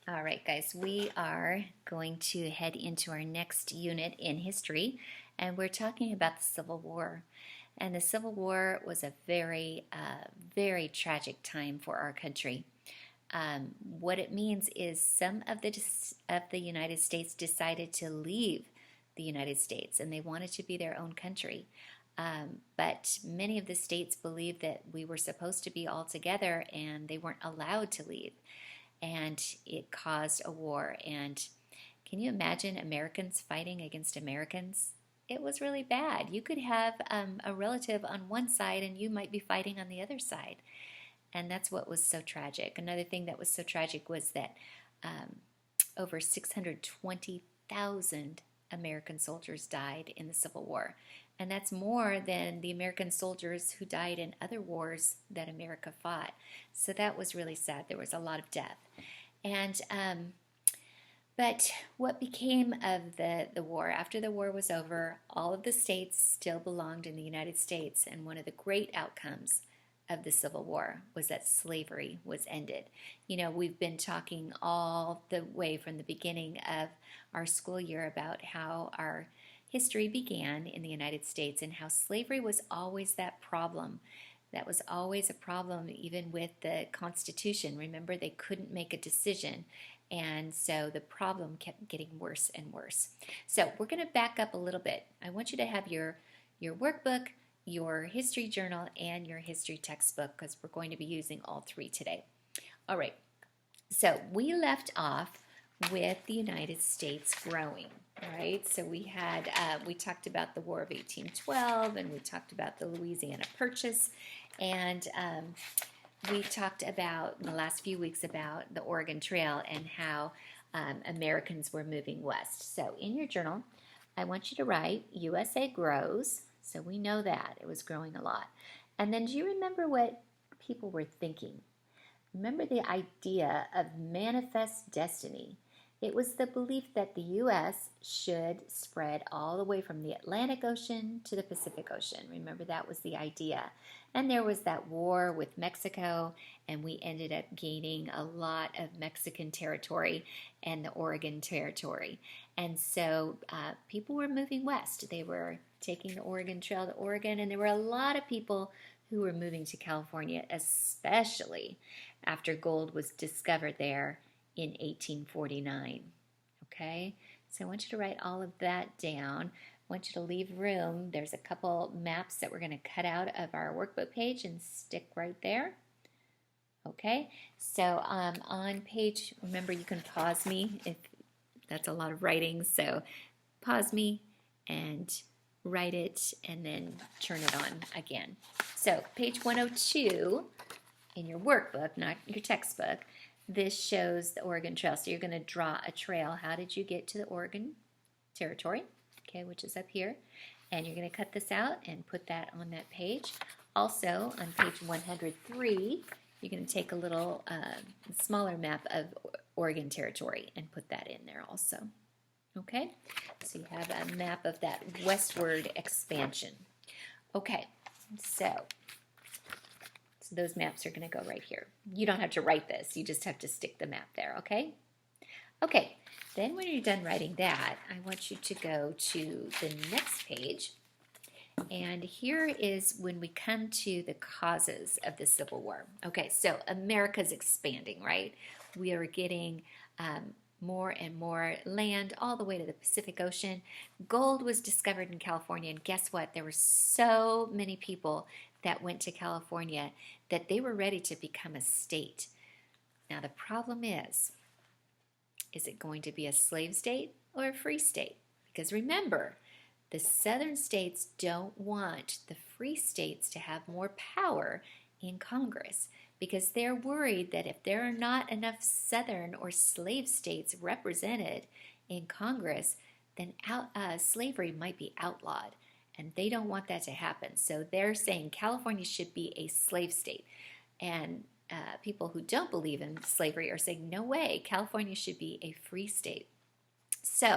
All right, guys, we are going to head into our next unit in history, and we're talking about the Civil War. And the Civil War was a very tragic time for our country. What it means is some of the United States decided to leave the United States, and they wanted to be their own country. But many of the states believed that we were supposed to be all together, and they weren't allowed to leave, and it caused a war. And can you imagine Americans fighting against Americans? It was really bad. You could have a relative on one side and you might be fighting on the other side. And that's what was so tragic. Another thing that was so tragic was that over 620,000 American soldiers died in the Civil War. And that's more than the American soldiers who died in other wars that America fought. So that was really sad. There was a lot of death. And but what became of the war? After the war was over, all of the states still belonged in the United States. And one of the great outcomes of the Civil War was that slavery was ended. You know, we've been talking all the way from the beginning of our school year about how our history began in the United States and how slavery was always that problem. That was always a problem even with the Constitution. Remember, they couldn't make a decision, and so the problem kept getting worse and worse. So we're going to back up a little bit. I want you to have your workbook, your history journal, and your history textbook, because we're going to be using all three today. All right, so we left off with the United States growing, right? So we talked about the War of 1812, and we talked about the Louisiana Purchase, and we talked about the last few weeks about the Oregon Trail and how Americans were moving west. So in your journal, I want you to write USA grows. So we know that it was growing a lot. And then do you remember what people were thinking? Remember the idea of manifest destiny. It was the belief that the U.S. should spread all the way from the Atlantic Ocean to the Pacific Ocean. Remember, that was the idea. And there was that war with Mexico, and we ended up gaining a lot of Mexican territory and the Oregon Territory. And so people were moving west. They were taking the Oregon Trail to Oregon, and there were a lot of people who were moving to California, especially after gold was discovered there in 1849. Okay, so I want you to write all of that down. I want you to leave room. There's a couple maps that we're going to cut out of our workbook page and stick right there. Okay, so on page, remember you can pause me if that's a lot of writing, so pause me and write it and then turn it on again. So page 102 in your workbook, not your textbook, this shows the Oregon Trail. So you're going to draw a trail. How did you get to the Oregon Territory? Okay, which is up here. And you're going to cut this out and put that on that page. Also, on page 103, you're going to take a little smaller map of Oregon Territory and put that in there also. Okay, so you have a map of that westward expansion. Okay, so those maps are going to go right here. You don't have to write this. You just have to stick the map there, okay? Okay, then when you're done writing that, I want you to go to the next page. And here is when we come to the causes of the Civil War. Okay, so America's expanding, right? We are getting more and more land all the way to the Pacific Ocean. Gold was discovered in California, and guess what? There were so many people that went to California that they were ready to become a state. Now the problem is it going to be a slave state or a free state? Because remember, the southern states don't want the free states to have more power in Congress, because they're worried that if there are not enough southern or slave states represented in Congress, then slavery might be outlawed, and they don't want that to happen. So they're saying California should be a slave state, and people who don't believe in slavery are saying, no way, California should be a free state. So